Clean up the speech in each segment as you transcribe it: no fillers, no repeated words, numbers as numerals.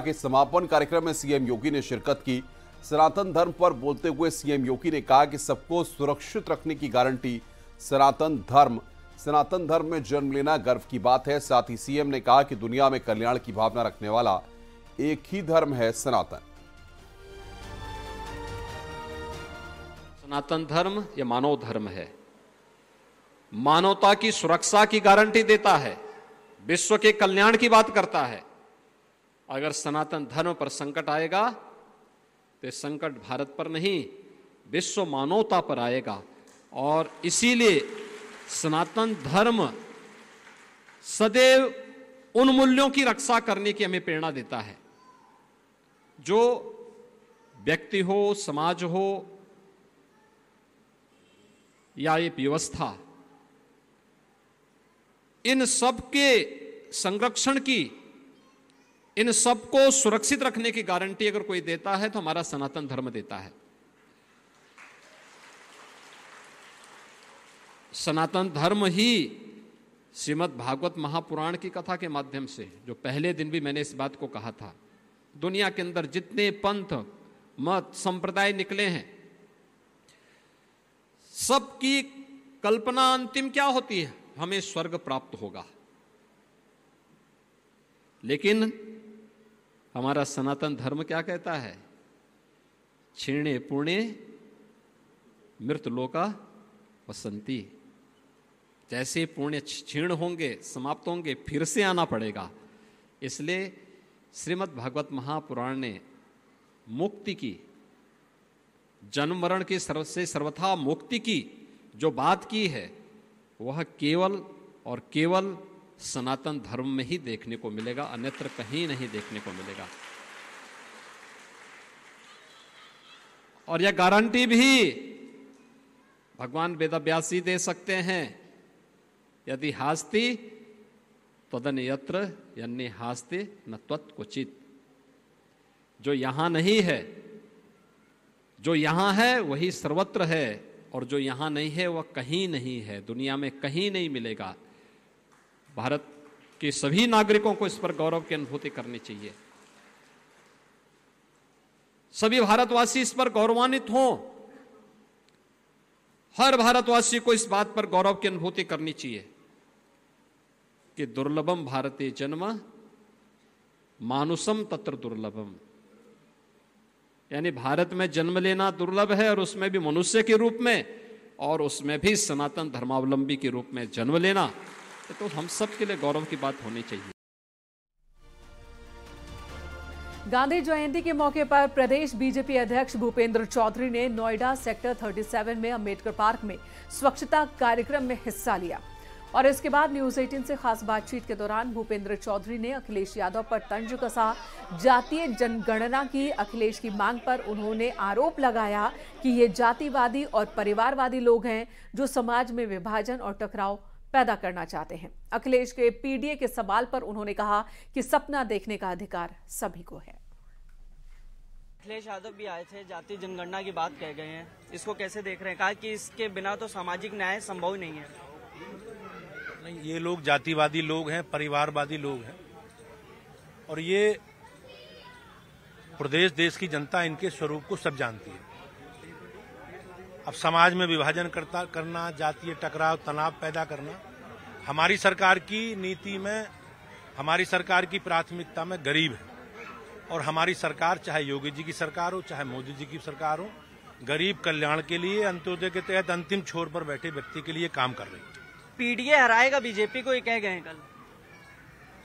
के समापन कार्यक्रम में सीएम योगी ने शिरकत की। सनातन धर्म पर बोलते हुए सीएम योगी ने कहा कि सबको सुरक्षित रखने की गारंटी सनातन धर्म में जन्म लेना गर्व की बात है। साथ ही सीएम ने कहा कि दुनिया में कल्याण की भावना रखने वाला एक ही धर्म है, सनातन। सनातन धर्म ये मानव धर्म है, मानवता की सुरक्षा की गारंटी देता है, विश्व के कल्याण की बात करता है। अगर सनातन धर्म पर संकट आएगा तो संकट भारत पर नहीं, विश्व मानवता पर आएगा। और इसीलिए सनातन धर्म सदैव उन मूल्यों की रक्षा करने की हमें प्रेरणा देता है जो व्यक्ति हो, समाज हो या ये व्यवस्था, इन सब के संरक्षण की, इन सबको सुरक्षित रखने की गारंटी अगर कोई देता है तो हमारा सनातन धर्म देता है। सनातन धर्म ही श्रीमद् भागवत महापुराण की कथा के माध्यम से, जो पहले दिन भी मैंने इस बात को कहा था, दुनिया के अंदर जितने पंथ, मत, संप्रदाय निकले हैं, सबकी कल्पना अंतिम क्या होती है? हमें स्वर्ग प्राप्त होगा। लेकिन हमारा सनातन धर्म क्या कहता है? क्षीणे पुण्य मृतलोका वसंती। जैसे पुण्य क्षीण होंगे, समाप्त होंगे, फिर से आना पड़ेगा। इसलिए श्रीमद् भागवत महापुराण ने मुक्ति की, जन्म मरण की से सर्वथा मुक्ति की जो बात की है, वह केवल और केवल सनातन धर्म में ही देखने को मिलेगा, अन्यत्र कहीं नहीं देखने को मिलेगा। और यह गारंटी भी भगवान वेदव्यास जी दे सकते हैं, यदि हास्ति तदन्यत्र यन्य हास्ति न त्वत्क्वचित्। जो यहां नहीं है, जो यहां है वही सर्वत्र है, और जो यहां नहीं है वह कहीं नहीं है, दुनिया में कहीं नहीं मिलेगा। भारत के सभी नागरिकों को इस पर गौरव की अनुभूति करनी चाहिए। सभी भारतवासी इस पर गौरवान्वित हों। हर भारतवासी को इस बात पर गौरव की अनुभूति करनी चाहिए कि दुर्लभम भारतीय जन्म मानुषम तत्र दुर्लभम। यानी भारत में जन्म लेना दुर्लभ है, और उसमें भी मनुष्य के रूप में, और उसमें भी सनातन धर्मावलंबी के रूप में जन्म लेना, तो हम सब के लिए गौरव की बात होनी चाहिए। गांधी जयंती के मौके पर प्रदेश बीजेपी अध्यक्ष भूपेंद्र चौधरी ने नोएडा सेक्टर 37 में अंबेडकर पार्क में स्वच्छता कार्यक्रम में हिस्सा लिया। और इसके बाद न्यूज 18 से खास बातचीत के दौरान भूपेंद्र चौधरी ने अखिलेश यादव पर तंज कसा। जातीय जनगणना की अखिलेश की मांग पर उन्होंने आरोप लगाया कि ये जातिवादी और परिवारवादी लोग हैं जो समाज में विभाजन और टकराव पैदा करना चाहते हैं। अखिलेश के पीडीए के सवाल पर उन्होंने कहा कि सपना देखने का अधिकार सभी को है। अखिलेश यादव भी आए थे, जातीय जनगणना की बात कह गए हैं, इसको कैसे देख रहे हैं? कहा कि इसके बिना तो सामाजिक न्याय संभव नहीं है। नहीं, ये लोग जातिवादी लोग हैं, परिवारवादी लोग हैं, और ये प्रदेश देश की जनता इनके स्वरूप को सब जानती है। अब समाज में विभाजन करना, जातीय टकराव, तनाव पैदा करना, हमारी सरकार की नीति में, हमारी सरकार की प्राथमिकता में गरीब है। और हमारी सरकार, चाहे योगी जी की सरकार हो, चाहे मोदी जी की सरकार हो, गरीब कल्याण के लिए, अंत्योदय के तहत अंतिम छोर पर बैठे व्यक्ति के लिए काम कर रही है। पीडीए हराएगा बीजेपी को, ये कह गए कल।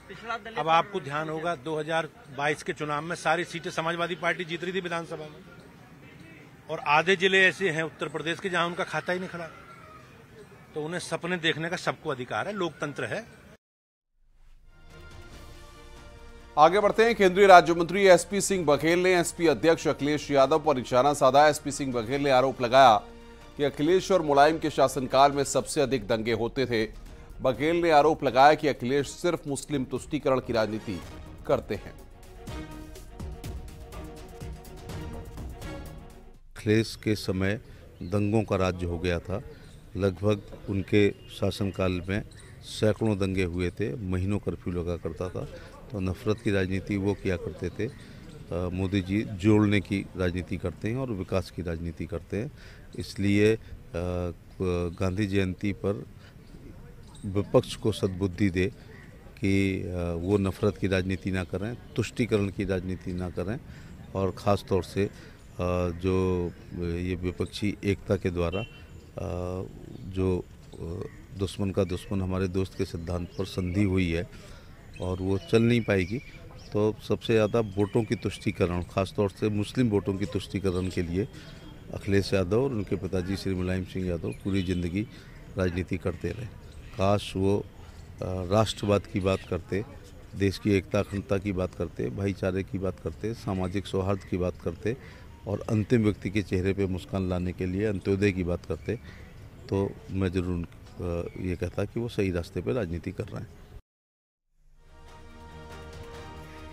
पिछड़ा दल। अब आपको ध्यान होगा 2022 के चुनाव में सारी सीटें समाजवादी पार्टी जीत रही थी विधानसभा में, और आधे जिले ऐसे हैं उत्तर प्रदेश के जहां उनका खाता ही नहीं खड़ा। तो उन्हें सपने देखने का सबको अधिकार है, लोकतंत्र है। आगे बढ़ते हैं। केंद्रीय राज्य मंत्री एसपी सिंह बघेल ने एसपी अध्यक्ष अखिलेश यादव पर निशाना साधा। एसपी सिंह बघेल ने आरोप लगाया कि अखिलेश और मुलायम के शासनकाल में सबसे अधिक दंगे होते थे। बघेल ने आरोप लगाया कि अखिलेश सिर्फ मुस्लिम तुष्टीकरण की राजनीति करते हैं। अखिलेश के समय दंगों का राज्य हो गया था। लगभग उनके शासनकाल में सैकड़ों दंगे हुए थे, महीनों कर्फ्यू लगा करता था। तो नफ़रत की राजनीति वो किया करते थे। मोदी जी जोड़ने की राजनीति करते हैं और विकास की राजनीति करते हैं। इसलिए गांधी जयंती पर विपक्ष को सद्बुद्धि दे कि वो नफ़रत की राजनीति ना करें, तुष्टीकरण की राजनीति ना करें, और ख़ास तौर से जो ये विपक्षी एकता के द्वारा जो दुश्मन का दुश्मन हमारे दोस्त के सिद्धांत पर संधि हुई है और वो चल नहीं पाएगी, तो सबसे ज़्यादा वोटों की तुष्टीकरण, ख़ास तौर से मुस्लिम वोटों की तुष्टीकरण के लिए अखिलेश यादव और उनके पिताजी श्री मुलायम सिंह यादव पूरी ज़िंदगी राजनीति करते रहे। काश वो राष्ट्रवाद की बात करते, देश की एकता अखंडता की बात करते, भाईचारे की बात करते, सामाजिक सौहार्द की बात करते और अंतिम व्यक्ति के चेहरे पे मुस्कान लाने के लिए अंत्योदय की बात करते, तो मैं ज़रूर ये कहता कि वो सही रास्ते पे राजनीति कर रहे हैं।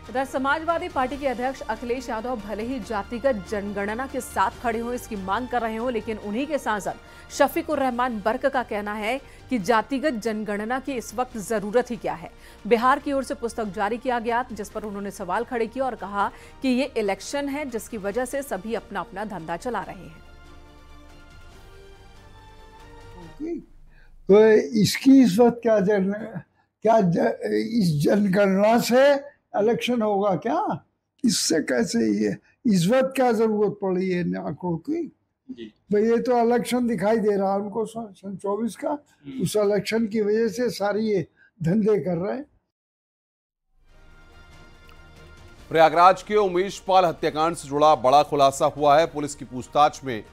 इधर समाजवादी पार्टी के अध्यक्ष अखिलेश यादव भले ही जातिगत जनगणना के साथ खड़े हों, इसकी मांग कर रहे हो, लेकिन उन्हीं के सांसद शफीकुर रहमान बर्क का कहना है कि जातिगत जनगणना की इस वक्त जरूरत ही क्या है। बिहार की ओर से पुस्तक जारी किया गया जिस पर उन्होंने सवाल खड़े किए और कहा कि ये इलेक्शन है जिसकी वजह से सभी अपना अपना धंधा चला रहे हैं। तो इसकी इस वक्त क्या इस जनगणना से इलेक्शन होगा क्या? इससे कैसे ये इस वक्त क्या जरूरत पड़ी है आंकड़ों की? भाई ये तो इलेक्शन दिखाई दे रहा है उनको सन 24 का, उस इलेक्शन की वजह से सारी ये धंधे कर रहे हैं। प्रयागराज के उमेश पाल हत्याकांड से जुड़ा बड़ा खुलासा हुआ है। पुलिस की पूछताछ में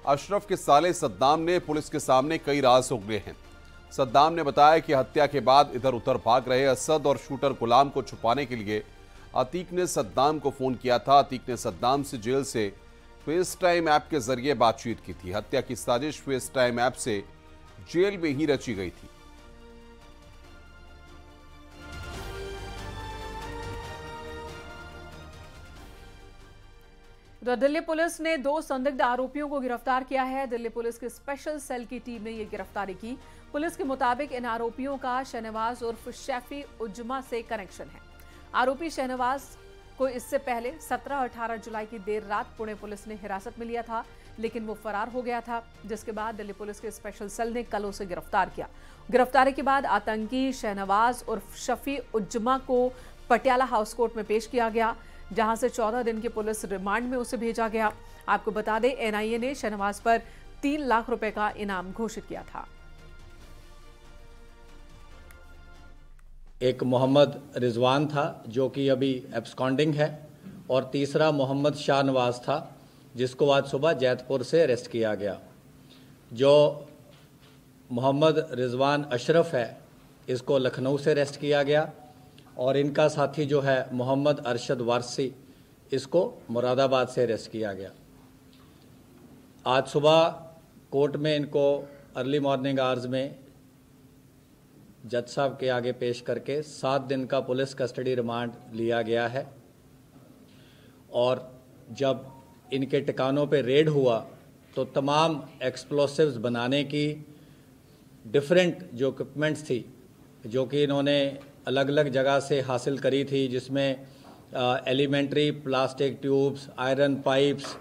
अशरफ के साले सद्दाम ने पुलिस के सामने कई राज उगले हैं। सद्दाम ने बताया कि हत्या के बाद इधर उधर भाग रहे असद और शूटर गुलाम को छुपाने के लिए अतीक ने सद्दाम को फोन किया था। अतीक ने सद्दाम से जेल से फेस टाइम ऐप के जरिए बातचीत की थी। हत्या की साजिश फेस टाइम ऐप से जेल में ही रची गई थी। दिल्ली पुलिस ने 2 संदिग्ध आरोपियों को गिरफ्तार किया है। दिल्ली पुलिस की स्पेशल सेल की टीम ने यह गिरफ्तारी की। पुलिस के मुताबिक इन आरोपियों का शहनवाज उर्फ शैफी उज्जमा से कनेक्शन है। आरोपी शहनवाज को इससे पहले 17-18 जुलाई की देर रात पुणे पुलिस ने हिरासत में लिया था, लेकिन वो फरार हो गया था, जिसके बाद दिल्ली पुलिस के स्पेशल सेल ने कल उसे गिरफ्तार किया। गिरफ्तारी के बाद आतंकी शहनवाज उर्फ शफी उज्जमा को पटियाला हाउस कोर्ट में पेश किया गया, जहां से 14 दिन के पुलिस रिमांड में उसे भेजा गया। आपको बता दें, एनआईए ने शहनवाज पर 3 लाख रुपए का इनाम घोषित किया था। एक मोहम्मद रिजवान था जो कि अभी एब्सकॉन्डिंग है, और तीसरा मोहम्मद शाहनवाज था जिसको आज सुबह जैतपुर से अरेस्ट किया गया। जो मोहम्मद रिजवान अशरफ है इसको लखनऊ से अरेस्ट किया गया, और इनका साथी जो है मोहम्मद अरशद वारसी इसको मुरादाबाद से अरेस्ट किया गया। आज सुबह कोर्ट में इनको अर्ली मॉर्निंग आवर्स में जज साहब के आगे पेश करके 7 दिन का पुलिस कस्टडी रिमांड लिया गया है। और जब इनके ठिकानों पे रेड हुआ तो तमाम एक्सप्लोसिव्स बनाने की डिफरेंट जो इक्विपमेंट्स थी जो कि इन्होंने अलग अलग जगह से हासिल करी थी, जिसमें elementary plastic tubes, iron pipes,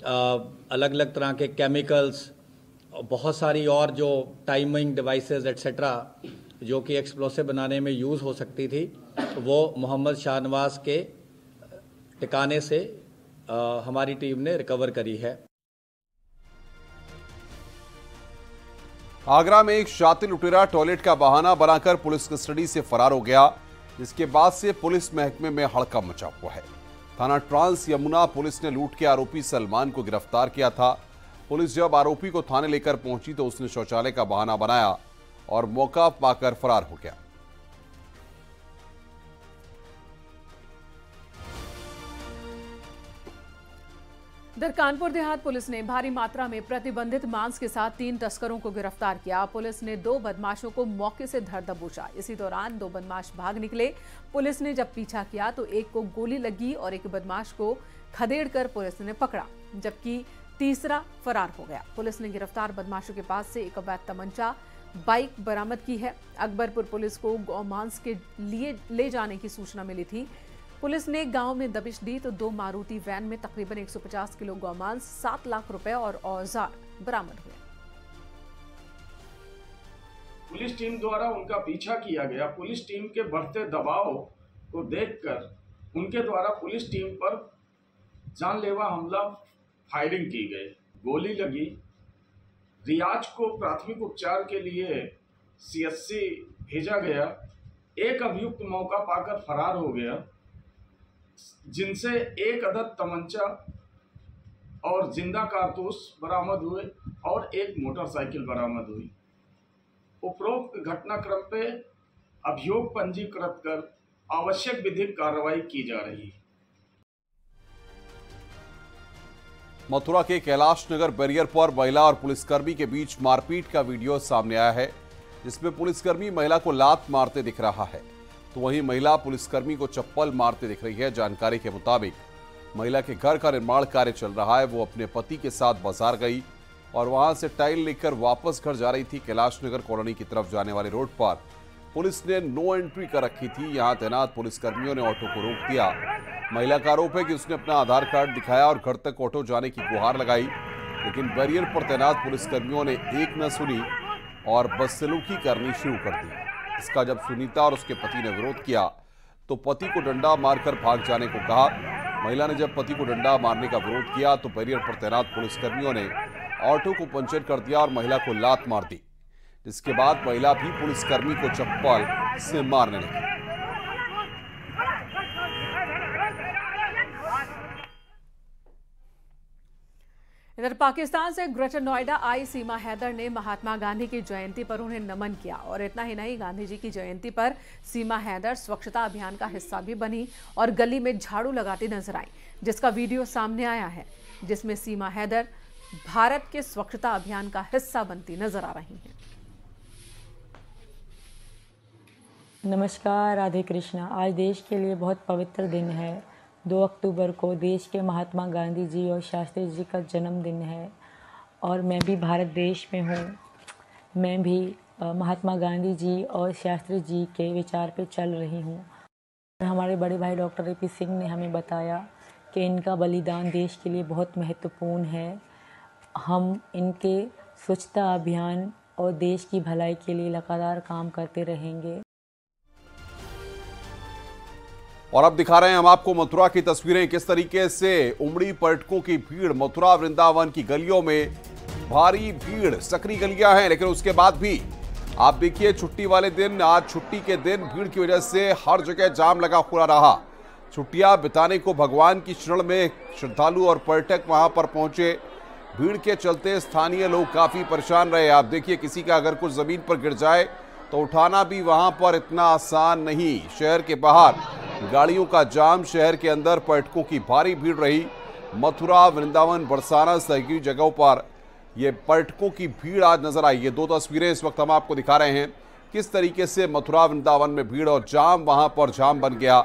अलग अलग तरह के केमिकल्स, बहुत सारी और जो टाइमिंग डिवाइसेस एट्सेट्रा जो कि एक्सप्लोसिव बनाने में यूज़ हो सकती थी, वो मोहम्मद शाहनवाज के ठिकाने से हमारी टीम ने रिकवर करी है। आगरा में एक शातिर लुटेरा टॉयलेट का बहाना बनाकर पुलिस कस्टडी से फरार हो गया, जिसके बाद से पुलिस महकमे में हड़कंप मचा हुआ है। थाना ट्रांस यमुना पुलिस ने लूट के आरोपी सलमान को गिरफ्तार किया था। पुलिस जब आरोपी को थाने लेकर पहुंची तो उसने शौचालय का बहाना बनाया और मौका पाकर फरार हो गया। इधर कानपुर देहात पुलिस ने भारी मात्रा में प्रतिबंधित मांस के साथ 3 तस्करों को गिरफ्तार किया। पुलिस ने 2 बदमाशों को मौके से धर दबोचा। इसी दौरान 2 बदमाश भाग निकले। पुलिस ने जब पीछा किया तो एक को गोली लगी और एक बदमाश को खदेड़कर पुलिस ने पकड़ा, जबकि तीसरा फरार हो गया। पुलिस ने गिरफ्तार बदमाशों के पास से एक अवैध तमंचा, बाइक बरामद की है। अकबरपुर पुलिस को गौमांस के लिए ले जाने की सूचना मिली थी। पुलिस ने गांव में दबिश दी तो 2 मारुति वैन में तकरीबन 150 किलो गौमांस, 7 लाख रुपए और औजार बरामद हुए। पुलिस टीम द्वारा उनका पीछा किया गया। पुलिस टीम के बढ़ते दबाव को देखकर उनके द्वारा पुलिस टीम पर जानलेवा हमला फायरिंग की गई, गोली लगी। रियाज को प्राथमिक उपचार के लिए CHC भेजा गया। एक अभियुक्त मौका पाकर फरार हो गया, जिनसे 1 अदद तमंचा और जिंदा कारतूस बरामद हुए और 1 मोटरसाइकिल बरामद हुई। उपरोक्त घटनाक्रम पे अभियोग पंजीकृत कर आवश्यक विधिक कार्रवाई की जा रही है। मथुरा के कैलाश नगर बैरियर पर महिला और पुलिसकर्मी के बीच मारपीट का वीडियो सामने आया है, जिसमें पुलिसकर्मी महिला को लात मारते दिख रहा है, तो वहीं महिला पुलिसकर्मी को चप्पल मारते दिख रही है। जानकारी के मुताबिक महिला के घर का निर्माण कार्य चल रहा है। वो अपने पति के साथ बाजार गई और वहां से टाइल लेकर वापस घर जा रही थी। कैलाश नगर कॉलोनी की तरफ जाने वाले रोड पर पुलिस ने नो एंट्री कर रखी थी। यहां तैनात पुलिसकर्मियों ने ऑटो को रोक दिया। महिला का आरोप है कि उसने अपना आधार कार्ड दिखाया और घर तक ऑटो जाने की गुहार लगाई, लेकिन बैरियर पर तैनात पुलिसकर्मियों ने एक न सुनी और बदसलूकी करनी शुरू कर दी। इसका जब सुनीता और उसके पति ने विरोध किया तो पति को डंडा मारकर भाग जाने को कहा। महिला ने जब पति को डंडा मारने का विरोध किया तो बैरियर पर तैनात पुलिसकर्मियों ने ऑटो को पंचर कर दिया और महिला को लात मार दी, जिसके बाद महिला भी पुलिसकर्मी को चप्पल से मारने लगी। इधर पाकिस्तान से ग्रेटर नोएडा आई सीमा हैदर ने महात्मा गांधी की जयंती पर उन्हें नमन किया। और इतना ही नहीं, गांधी जी की जयंती पर सीमा हैदर स्वच्छता अभियान का हिस्सा भी बनी और गली में झाड़ू लगाती नजर आई, जिसका वीडियो सामने आया है, जिसमें सीमा हैदर भारत के स्वच्छता अभियान का हिस्सा बनती नजर आ रही हैं। नमस्कार, राधे कृष्णा। आज देश के लिए बहुत पवित्र दिन है। 2 अक्टूबर को देश के महात्मा गांधी जी और शास्त्री जी का जन्मदिन है और मैं भी भारत देश में हूँ। मैं भी महात्मा गांधी जी और शास्त्री जी के विचार पे चल रही हूँ। हमारे बड़े भाई डॉक्टर AP सिंह ने हमें बताया कि इनका बलिदान देश के लिए बहुत महत्वपूर्ण है। हम इनके स्वच्छता अभियान और देश की भलाई के लिए लगातार काम करते रहेंगे। और अब दिखा रहे हैं हम आपको मथुरा की तस्वीरें, किस तरीके से उमड़ी पर्यटकों की भीड़। मथुरा वृंदावन की गलियों में भारी भीड़, सकरी गलियां हैं, लेकिन उसके बाद भी आप देखिए छुट्टी वाले दिन, आज छुट्टी के दिन भीड़ की वजह से हर जगह जाम लगा हुआ रहा। छुट्टियां बिताने को भगवान की शरण में श्रद्धालु और पर्यटक वहां पर पहुंचे। भीड़ के चलते स्थानीय लोग काफी परेशान रहे। आप देखिए, किसी का अगर कुछ जमीन पर गिर जाए तो उठाना भी वहां पर इतना आसान नहीं। शहर के बाहर गाड़ियों का जाम, शहर के अंदर पर्यटकों की भारी भीड़ रही। मथुरा, वृंदावन, बरसाना सहित जगहों पर ये पर्यटकों की भीड़ आज नजर आई। ये 2 तस्वीरें इस वक्त हम आपको दिखा रहे हैं, किस तरीके से मथुरा वृंदावन में भीड़ और जाम वहां पर जाम बन गया।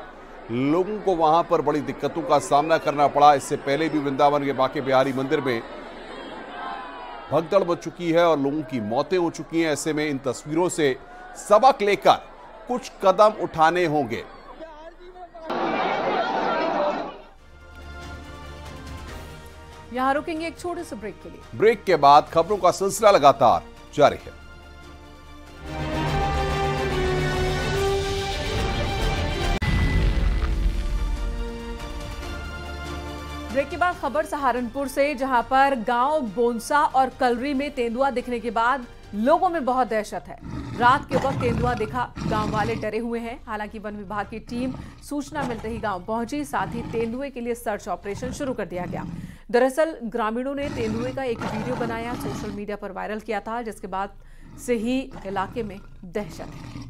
लोगों को वहां पर बड़ी दिक्कतों का सामना करना पड़ा। इससे पहले भी वृंदावन के बांके बिहारी मंदिर में भगदड़ मच चुकी है और लोगों की मौतें हो चुकी हैं। ऐसे में इन तस्वीरों से सबक लेकर कुछ कदम उठाने होंगे। यहां रुकेंगे एक छोटे से ब्रेक के लिए। ब्रेक के बाद खबरों का सिलसिला लगातार जारी है। ब्रेक के बाद खबर सहारनपुर से, जहां पर गांव बोनसा और कलरी में तेंदुआ दिखने के बाद लोगों में बहुत दहशत है। रात के वक्त तेंदुआ दिखा, गांव वाले डरे हुए हैं। हालांकि वन विभाग की टीम सूचना मिलते ही गांव पहुंची, साथ ही तेंदुए के लिए सर्च ऑपरेशन शुरू कर दिया गया। दरअसल ग्रामीणों ने तेंदुए का एक वीडियो बनाया, सोशल मीडिया पर वायरल किया था, जिसके बाद से ही इलाके में दहशत है।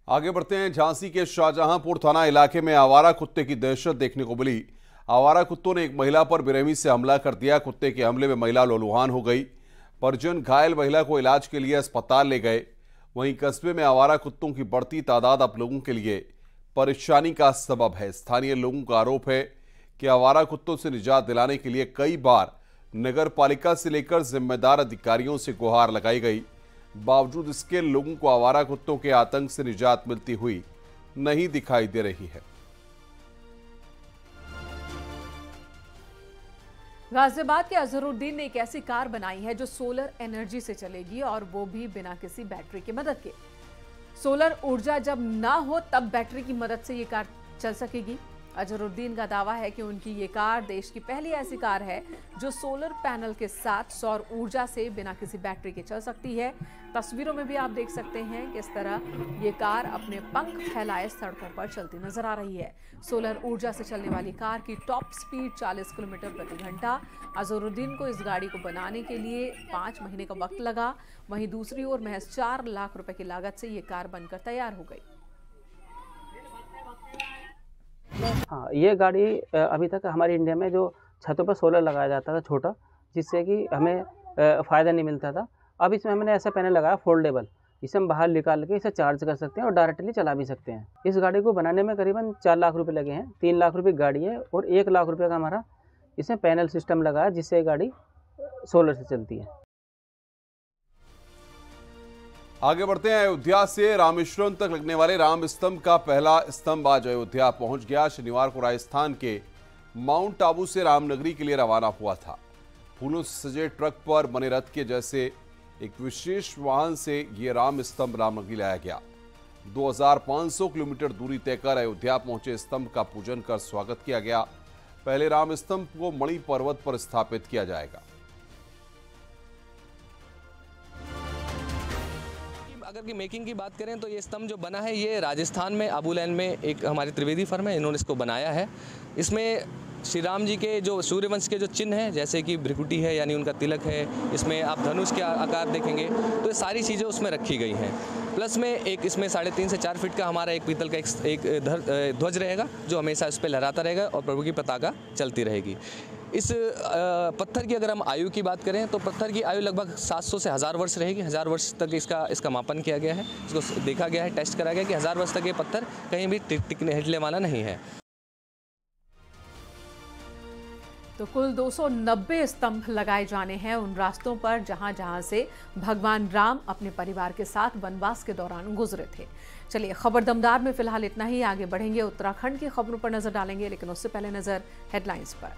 आगे बढ़ते हैं। झांसी के शाहजहांपुर थाना इलाके में आवारा कुत्ते की दहशत देखने को मिली। आवारा कुत्तों ने एक महिला पर बेरहमी से हमला कर दिया। कुत्ते के हमले में महिला लहूलुहान हो गई। परिजन घायल महिला को इलाज के लिए अस्पताल ले गए। वहीं कस्बे में आवारा कुत्तों की बढ़ती तादाद अब लोगों के लिए परेशानी का सबब है। स्थानीय लोगों का आरोप है कि आवारा कुत्तों से निजात दिलाने के लिए कई बार नगर पालिका से लेकर जिम्मेदार अधिकारियों से गुहार लगाई गई, बावजूद इसके लोगों को आवारा कुत्तों के आतंक से निजात मिलती हुई नहीं दिखाई दे रही है। गाजियाबाद के अजहरुद्दीन ने एक ऐसी कार बनाई है जो सोलर एनर्जी से चलेगी और वो भी बिना किसी बैटरी की मदद के। सोलर ऊर्जा जब ना हो तब बैटरी की मदद से ये कार चल सकेगी। अजहरुद्दीन का दावा है कि उनकी ये कार देश की पहली ऐसी कार है जो सोलर पैनल के साथ सौर ऊर्जा से बिना किसी बैटरी के चल सकती है। तस्वीरों में भी आप देख सकते हैं किस तरह ये कार अपने पंख फैलाए सड़कों पर चलती नजर आ रही है। सोलर ऊर्जा से चलने वाली कार की टॉप स्पीड 40 किलोमीटर प्रति घंटा। अजहरुद्दीन को इस गाड़ी को बनाने के लिए 5 महीने का वक्त लगा। वहीं दूसरी ओर महज 4 लाख रुपए की लागत से ये कार बनकर तैयार हो गई। हाँ, ये गाड़ी अभी तक हमारी इंडिया में जो छतों पर सोलर लगाया जाता था छोटा, जिससे कि हमें फ़ायदा नहीं मिलता था। अब इसमें हमने ऐसा पैनल लगाया फोल्डेबल, इसे हम बाहर निकाल के इसे चार्ज कर सकते हैं और डायरेक्टली चला भी सकते हैं। इस गाड़ी को बनाने में करीबन 4 लाख रुपए लगे हैं। 3 लाख रुपए गाड़ी है और 1 लाख रुपए का हमारा इसमें पैनल सिस्टम लगा है, जिससे गाड़ी सोलर से चलती है। आगे बढ़ते हैं। अयोध्या से रामेश्वरम तक लगने वाले राम स्तंभ का पहला स्तंभ आज अयोध्या पहुंच गया। शनिवार को राजस्थान के माउंट आबू से रामनगरी के लिए रवाना हुआ था। फूलों से सजे ट्रक पर बने रथ के जैसे एक विशेष वाहन से यह राम स्तंभ रामनगरी लाया गया। 2500 किलोमीटर दूरी तय कर अयोध्या पहुंचे स्तंभ का पूजन कर स्वागत किया गया। पहले राम स्तंभ को मणि पर्वत पर स्थापित किया जाएगा। अगर की मेकिंग की बात करें तो ये स्तंभ जो बना है ये राजस्थान में आबूलैंड में एक हमारी त्रिवेदी फर्म है, इन्होंने इसको बनाया है। इसमें श्री राम जी के जो सूर्यवंश के जो चिन्ह हैं, जैसे कि भ्रिकुटी है यानी उनका तिलक है, इसमें आप धनुष के आकार देखेंगे, तो ये सारी चीज़ें उसमें रखी गई हैं। प्लस में एक इसमें 3.5 से 4 फीट का हमारा एक पीतल का एक ध्वज रहेगा जो हमेशा उस पर लहराता रहेगा और प्रभु की पताका चलती रहेगी। इस पत्थर की अगर हम आयु की बात करें तो पत्थर की आयु लगभग 700 से 1000 वर्ष रहेगी। 1000 वर्ष तक इसका मापन किया गया है, इसको देखा गया है, टेस्ट करा गया कि 1000 वर्ष तक ये पत्थर कहीं भी टिकने हिलने वाला नहीं है। तो कुल 290 स्तंभ लगाए जाने हैं उन रास्तों पर जहां जहां से भगवान राम अपने परिवार के साथ वनवास के दौरान गुजरे थे। चलिए, खबर दमदार में फिलहाल इतना ही। आगे बढ़ेंगे, उत्तराखंड की खबरों पर नजर डालेंगे, लेकिन उससे पहले नजर हेडलाइंस पर।